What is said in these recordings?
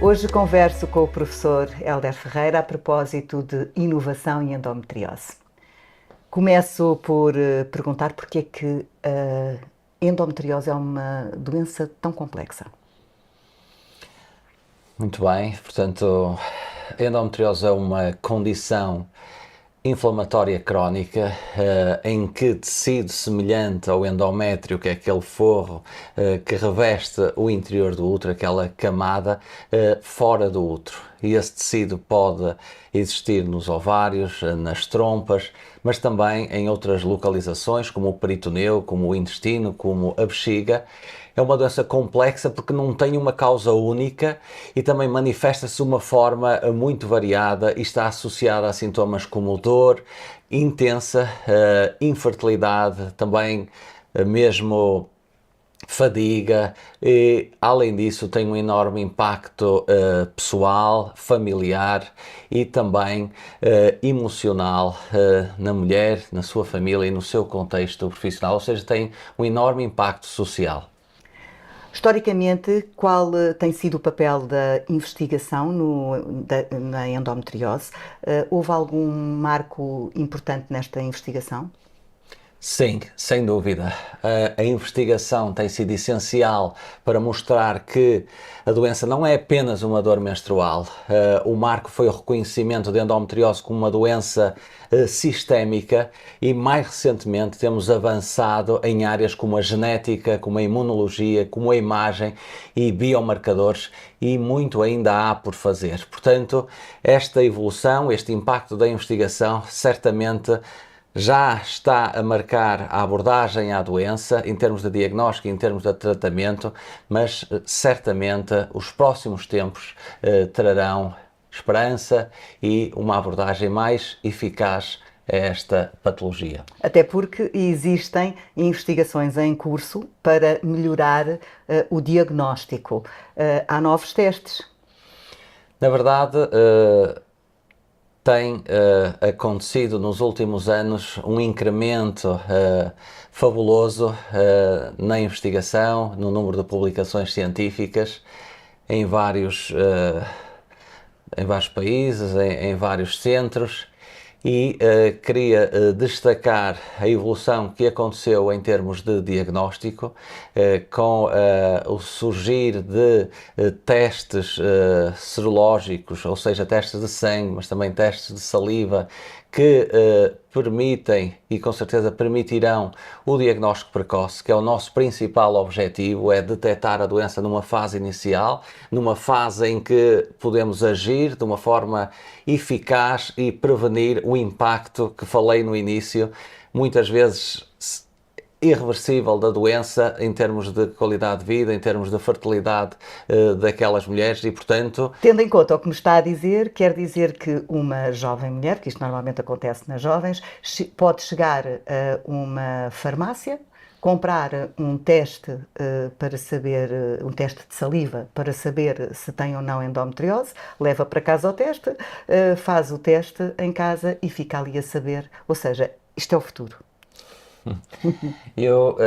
Hoje converso com o professor Hélder Ferreira a propósito de inovação e endometriose. Começo por perguntar porque é que a endometriose é uma doença tão complexa. Muito bem, portanto, a endometriose é uma condição inflamatória crónica em que tecido semelhante ao endométrio, que é aquele forro que reveste o interior do útero, aquela camada fora do útero. E esse tecido pode existir nos ovários, nas trompas, mas também em outras localizações, como o peritoneu, como o intestino, como a bexiga. É uma doença complexa porque não tem uma causa única e também manifesta-se de uma forma muito variada e está associada a sintomas como dor intensa, infertilidade, também mesmo fadiga e, além disso, tem um enorme impacto pessoal, familiar e também emocional na mulher, na sua família e no seu contexto profissional, ou seja, tem um enorme impacto social. Historicamente, qual tem sido o papel da investigação na endometriose? Houve algum marco importante nesta investigação? Sim, sem dúvida. A investigação tem sido essencial para mostrar que a doença não é apenas uma dor menstrual. O marco foi o reconhecimento de endometriose como uma doença sistémica e, mais recentemente, temos avançado em áreas como a genética, como a imunologia, como a imagem e biomarcadores, e muito ainda há por fazer. Portanto, esta evolução, este impacto da investigação, certamente já está a marcar a abordagem à doença em termos de diagnóstico e em termos de tratamento, mas certamente os próximos tempos trarão esperança e uma abordagem mais eficaz a esta patologia. Até porque existem investigações em curso para melhorar o diagnóstico. Há novos testes. Na verdade, tem acontecido nos últimos anos um incremento fabuloso na investigação, no número de publicações científicas em vários países, em vários centros, e queria destacar a evolução que aconteceu em termos de diagnóstico, com o surgir de testes serológicos, ou seja, testes de sangue, mas também testes de saliva, que permitem e com certeza permitirão o diagnóstico precoce, que é o nosso principal objetivo, é detectar a doença numa fase inicial, numa fase em que podemos agir de uma forma eficaz e prevenir o impacto que falei no início, muitas vezes irreversível da doença em termos de qualidade de vida, em termos de fertilidade daquelas mulheres e, portanto... Tendo em conta o que me está a dizer, quer dizer que uma jovem mulher, que isto normalmente acontece nas jovens, pode chegar a uma farmácia, comprar um teste para saber, um teste de saliva para saber se tem ou não endometriose, leva para casa o teste, faz o teste em casa e fica ali a saber. Ou seja, isto é o futuro. Eu,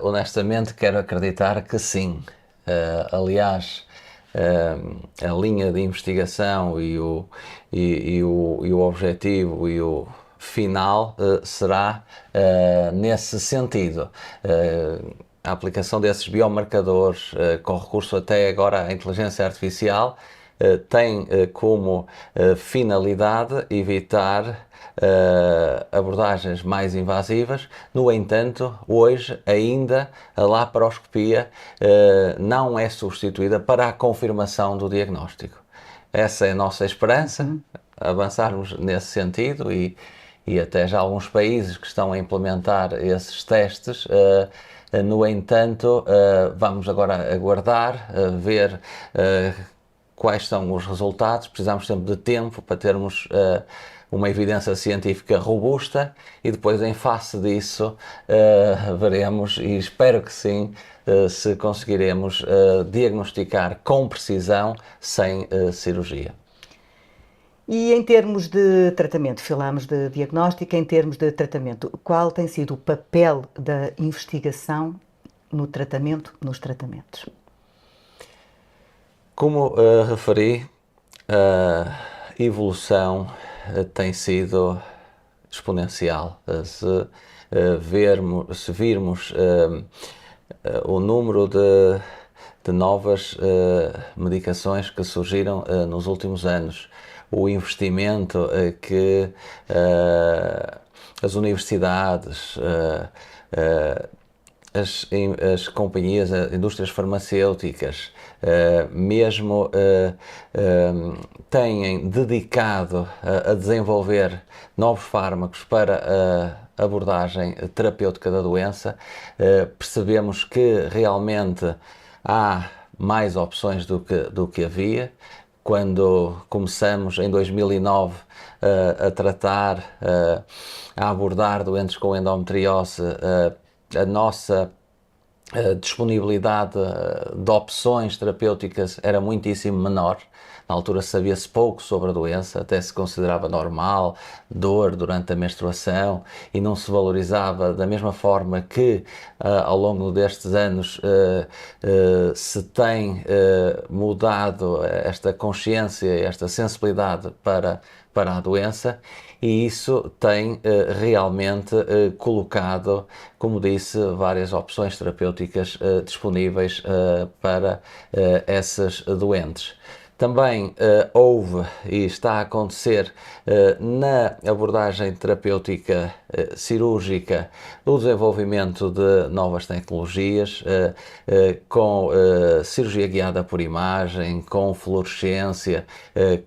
honestamente, quero acreditar que sim. Aliás, a linha de investigação e o objetivo e o final será nesse sentido. A aplicação desses biomarcadores, com recurso até agora à inteligência artificial, tem como finalidade evitar abordagens mais invasivas. No entanto, hoje ainda a laparoscopia não é substituída para a confirmação do diagnóstico. Essa é a nossa esperança, avançarmos nesse sentido e até já alguns países que estão a implementar esses testes. No entanto, vamos agora aguardar, ver quais são os resultados. Precisamos sempre de tempo para termos uma evidência científica robusta e depois, em face disso, veremos, e espero que sim, se conseguiremos diagnosticar com precisão sem cirurgia. E em termos de tratamento, falamos de diagnóstico, em termos de tratamento, qual tem sido o papel da investigação no tratamento, nos tratamentos? Como referi, a evolução tem sido exponencial. Se virmos o número de novas medicações que surgiram nos últimos anos, o investimento que as universidades, as companhias, as indústrias farmacêuticas, mesmo têm dedicado a desenvolver novos fármacos para a abordagem terapêutica da doença, percebemos que realmente há mais opções do que havia. Quando começamos em 2009 a tratar, a abordar doentes com endometriose, a nossa disponibilidade de opções terapêuticas era muitíssimo menor. Na altura sabia-se pouco sobre a doença, até se considerava normal, dor durante a menstruação, e não se valorizava da mesma forma que ao longo destes anos se tem mudado esta consciência, esta sensibilidade para a doença, e isso tem realmente colocado, como disse, várias opções terapêuticas disponíveis para essas doentes. Também houve e está a acontecer na abordagem terapêutica cirúrgica o desenvolvimento de novas tecnologias com cirurgia guiada por imagem, com fluorescência,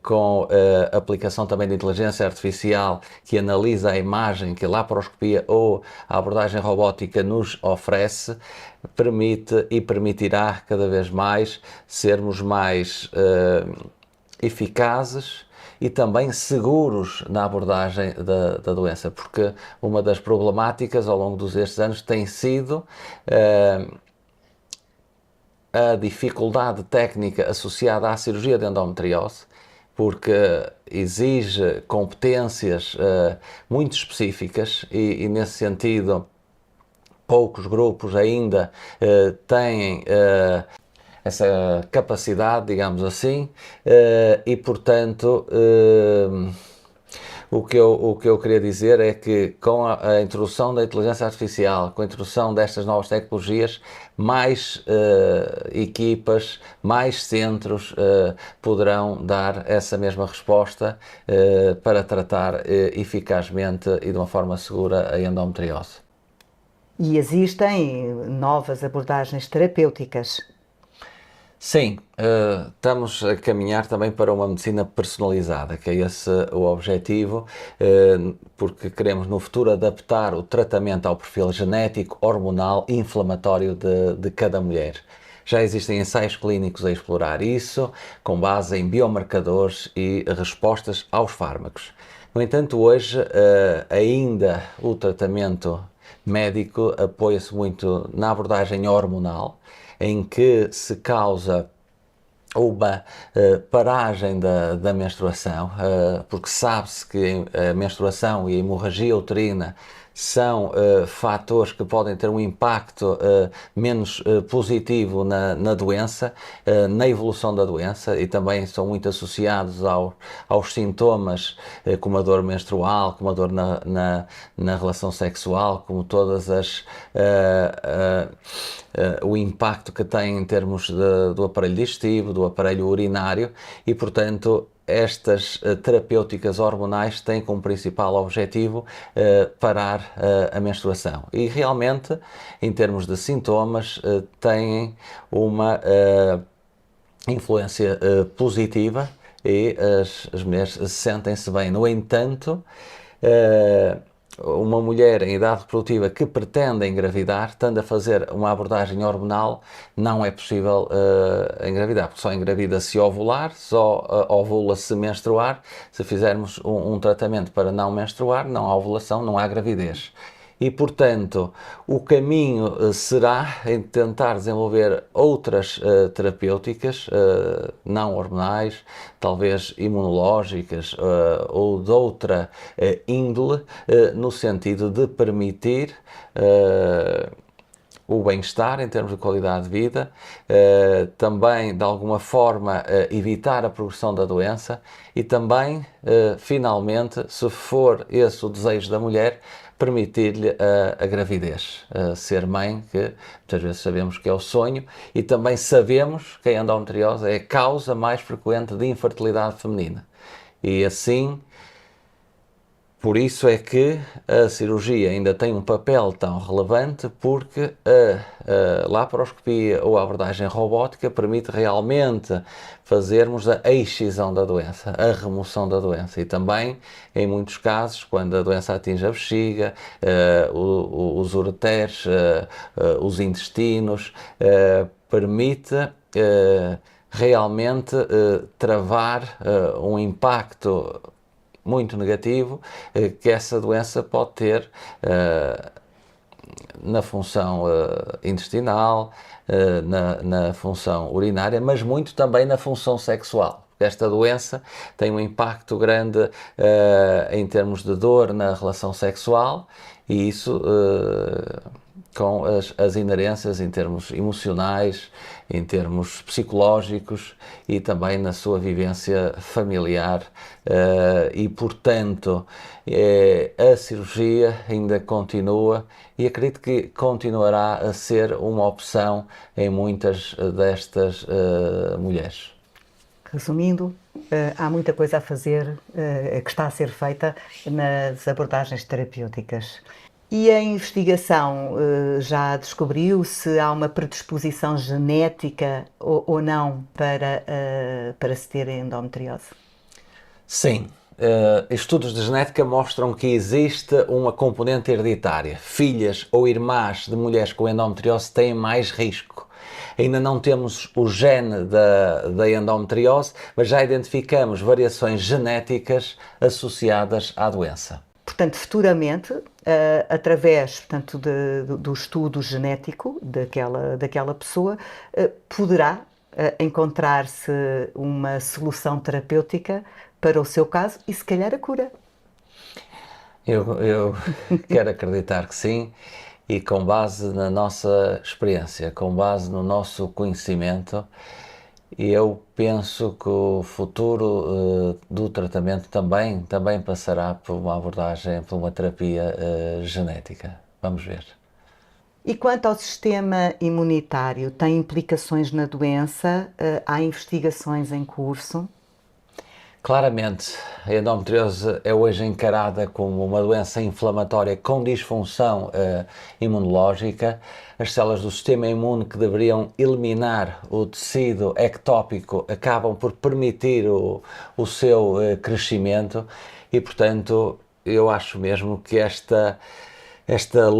com aplicação também de inteligência artificial que analisa a imagem que a laparoscopia ou a abordagem robótica nos oferece. Permite e permitirá cada vez mais sermos mais eficazes e também seguros na abordagem da doença, porque uma das problemáticas ao longo destes anos tem sido a dificuldade técnica associada à cirurgia de endometriose, porque exige competências muito específicas e nesse sentido poucos grupos ainda têm essa capacidade, digamos assim, e portanto o que eu queria dizer é que com a introdução da inteligência artificial, com a introdução destas novas tecnologias, mais equipas, mais centros poderão dar essa mesma resposta para tratar eficazmente e de uma forma segura a endometriose. E existem novas abordagens terapêuticas. Sim, estamos a caminhar também para uma medicina personalizada, que é esse o objetivo, porque queremos no futuro adaptar o tratamento ao perfil genético, hormonal e inflamatório de cada mulher. Já existem ensaios clínicos a explorar isso, com base em biomarcadores e respostas aos fármacos. No entanto, hoje ainda o tratamento médico apoia-se muito na abordagem hormonal, em que se causa uma paragem da menstruação, porque sabe-se que a menstruação e a hemorragia uterina são fatores que podem ter um impacto menos positivo na doença, na evolução da doença, e também são muito associados aos sintomas como a dor menstrual, como a dor na relação sexual, como todas o impacto que tem em termos do aparelho digestivo, do aparelho urinário, e portanto estas terapêuticas hormonais têm como principal objetivo parar a menstruação. E realmente, em termos de sintomas, têm uma influência positiva e as mulheres sentem-se bem. No entanto, uma mulher em idade reprodutiva que pretende engravidar, estando a fazer uma abordagem hormonal, não é possível engravidar, porque só engravida se ovular, só ovula se menstruar. Se fizermos um tratamento para não menstruar, não há ovulação, não há gravidez. E, portanto, o caminho será em tentar desenvolver outras terapêuticas não hormonais, talvez imunológicas ou de outra índole, no sentido de permitir o bem-estar em termos de qualidade de vida, também de alguma forma evitar a progressão da doença e também, finalmente, se for esse o desejo da mulher, permitir-lhe a gravidez, ser mãe, que muitas vezes sabemos que é o sonho, e também sabemos que a endometriose é a causa mais frequente de infertilidade feminina. E assim, por isso é que a cirurgia ainda tem um papel tão relevante, porque a laparoscopia ou a abordagem robótica permite realmente fazermos a excisão da doença, a remoção da doença. E também, em muitos casos, quando a doença atinge a bexiga, os ureteres, os intestinos, permite realmente travar um impacto muito negativo que essa doença pode ter na função intestinal, na função urinária, mas muito também na função sexual. Esta doença tem um impacto grande em termos de dor na relação sexual, e isso com as inerências em termos emocionais, em termos psicológicos e também na sua vivência familiar, e portanto a cirurgia ainda continua e acredito que continuará a ser uma opção em muitas destas mulheres. Resumindo, há muita coisa a fazer, que está a ser feita nas abordagens terapêuticas. E a investigação já descobriu se há uma predisposição genética ou não para se ter endometriose? Sim. Estudos de genética mostram que existe uma componente hereditária. Filhas ou irmãs de mulheres com endometriose têm mais risco. Ainda não temos o gene da endometriose, mas já identificamos variações genéticas associadas à doença. Portanto, futuramente, através, portanto, do estudo genético daquela pessoa, poderá encontrar-se uma solução terapêutica para o seu caso e, se calhar, a cura. Eu quero acreditar que sim, e com base na nossa experiência, com base no nosso conhecimento, eu penso que o futuro do tratamento também passará por uma abordagem, por uma terapia genética. Vamos ver. E quanto ao sistema imunitário, tem implicações na doença? Há investigações em curso? Claramente, a endometriose é hoje encarada como uma doença inflamatória com disfunção imunológica. As células do sistema imune que deveriam eliminar o tecido ectópico acabam por permitir o seu crescimento e, portanto, eu acho mesmo que esta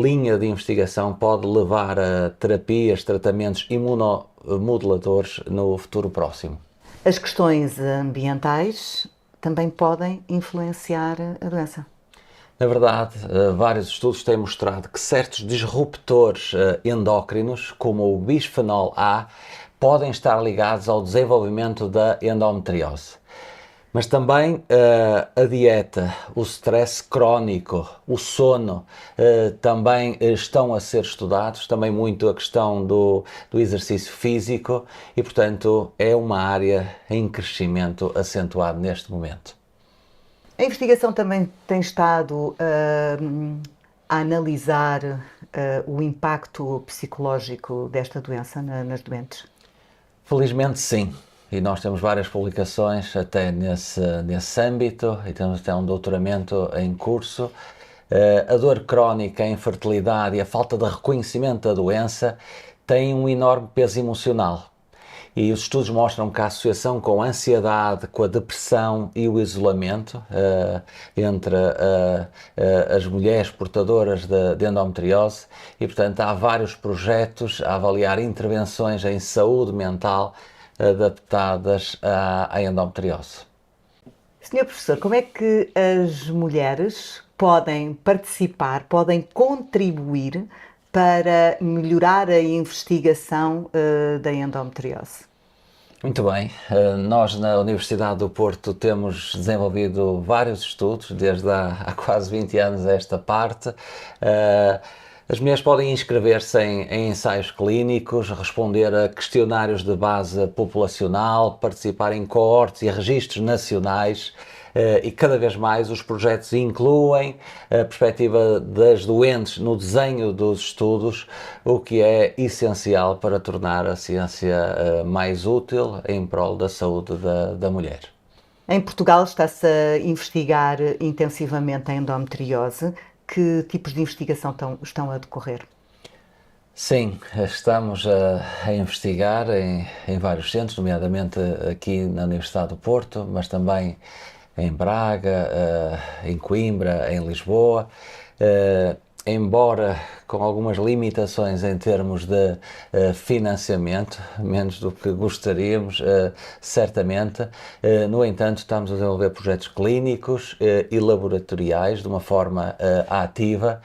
linha de investigação pode levar a terapias, tratamentos imunomoduladores no futuro próximo. As questões ambientais também podem influenciar a doença. Na verdade, vários estudos têm mostrado que certos disruptores endócrinos, como o bisfenol A, podem estar ligados ao desenvolvimento da endometriose. Mas também a dieta, o stress crónico, o sono também estão a ser estudados, também muito a questão do exercício físico e, portanto, é uma área em crescimento acentuado neste momento. A investigação também tem estado a analisar o impacto psicológico desta doença nas doentes? Felizmente sim. E nós temos várias publicações até nesse âmbito e temos até um doutoramento em curso. A dor crónica, a infertilidade e a falta de reconhecimento da doença têm um enorme peso emocional. E os estudos mostram que a associação com a ansiedade, com a depressão e o isolamento entre as mulheres portadoras de endometriose e, portanto, há vários projetos a avaliar intervenções em saúde mental adaptadas à endometriose. Senhor professor, como é que as mulheres podem participar, podem contribuir para melhorar a investigação da endometriose? Muito bem, nós na Universidade do Porto temos desenvolvido vários estudos, desde há quase 20 anos a esta parte, As mulheres podem inscrever-se em ensaios clínicos, responder a questionários de base populacional, participar em coortes e registros nacionais, e cada vez mais os projetos incluem a perspectiva das doentes no desenho dos estudos, o que é essencial para tornar a ciência mais útil em prol da saúde da mulher. Em Portugal está-se a investigar intensivamente a endometriose. Que tipos de investigação estão a decorrer? Sim, estamos a investigar em vários centros, nomeadamente aqui na Universidade do Porto, mas também em Braga, em Coimbra, em Lisboa. Embora com algumas limitações em termos de financiamento, menos do que gostaríamos, certamente. No entanto, estamos a desenvolver projetos clínicos e laboratoriais de uma forma ativa,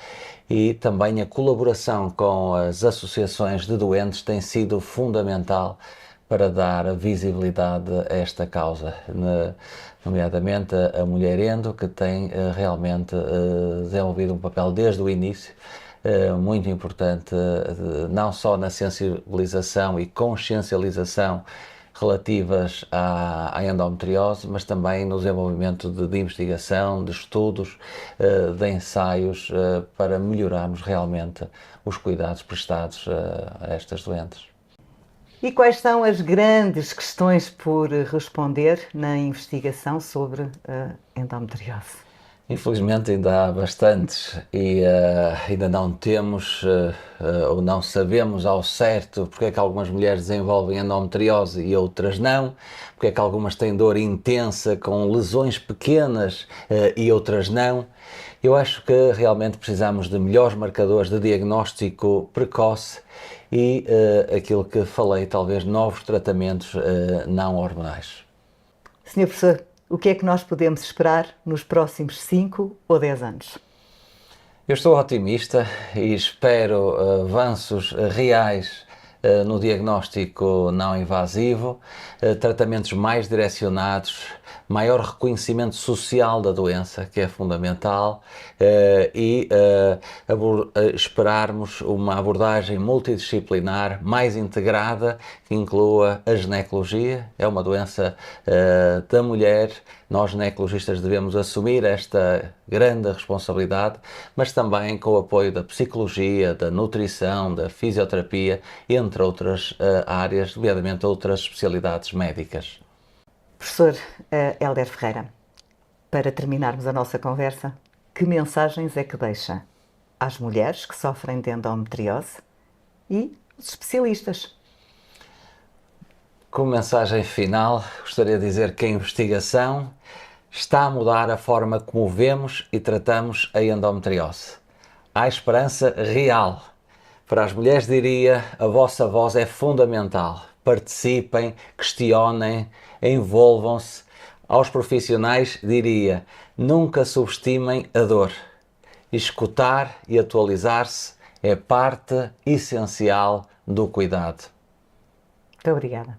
e também a colaboração com as associações de doentes tem sido fundamental para dar visibilidade a esta causa, nomeadamente a Mulher Endo, que tem realmente desenvolvido um papel desde o início muito importante, não só na sensibilização e consciencialização relativas à endometriose, mas também no desenvolvimento de investigação, de estudos, de ensaios, para melhorarmos realmente os cuidados prestados a estas doentes. E quais são as grandes questões por responder na investigação sobre a endometriose? Infelizmente ainda há bastantes e ainda não temos ou não sabemos ao certo porque é que algumas mulheres desenvolvem endometriose e outras não, porque é que algumas têm dor intensa com lesões pequenas e outras não. Eu acho que realmente precisamos de melhores marcadores de diagnóstico precoce e aquilo que falei, talvez novos tratamentos não hormonais. Sr. Professor, o que é que nós podemos esperar nos próximos 5 ou 10 anos? Eu estou otimista e espero avanços reais no diagnóstico não invasivo, tratamentos mais direcionados, maior reconhecimento social da doença, que é fundamental, e esperarmos uma abordagem multidisciplinar mais integrada, que inclua a ginecologia. É uma doença da mulher. Nós, ginecologistas, devemos assumir esta grande responsabilidade, mas também com o apoio da psicologia, da nutrição, da fisioterapia, entre outras áreas, nomeadamente outras especialidades médicas. Professor Hélder Ferreira, para terminarmos a nossa conversa, que mensagens é que deixa às mulheres que sofrem de endometriose e aos especialistas? Como mensagem final, gostaria de dizer que a investigação está a mudar a forma como vemos e tratamos a endometriose. Há esperança real. Para as mulheres diria, a vossa voz é fundamental. Participem, questionem, envolvam-se. Aos profissionais diria, nunca subestimem a dor. Escutar e atualizar-se é parte essencial do cuidado. Muito obrigada.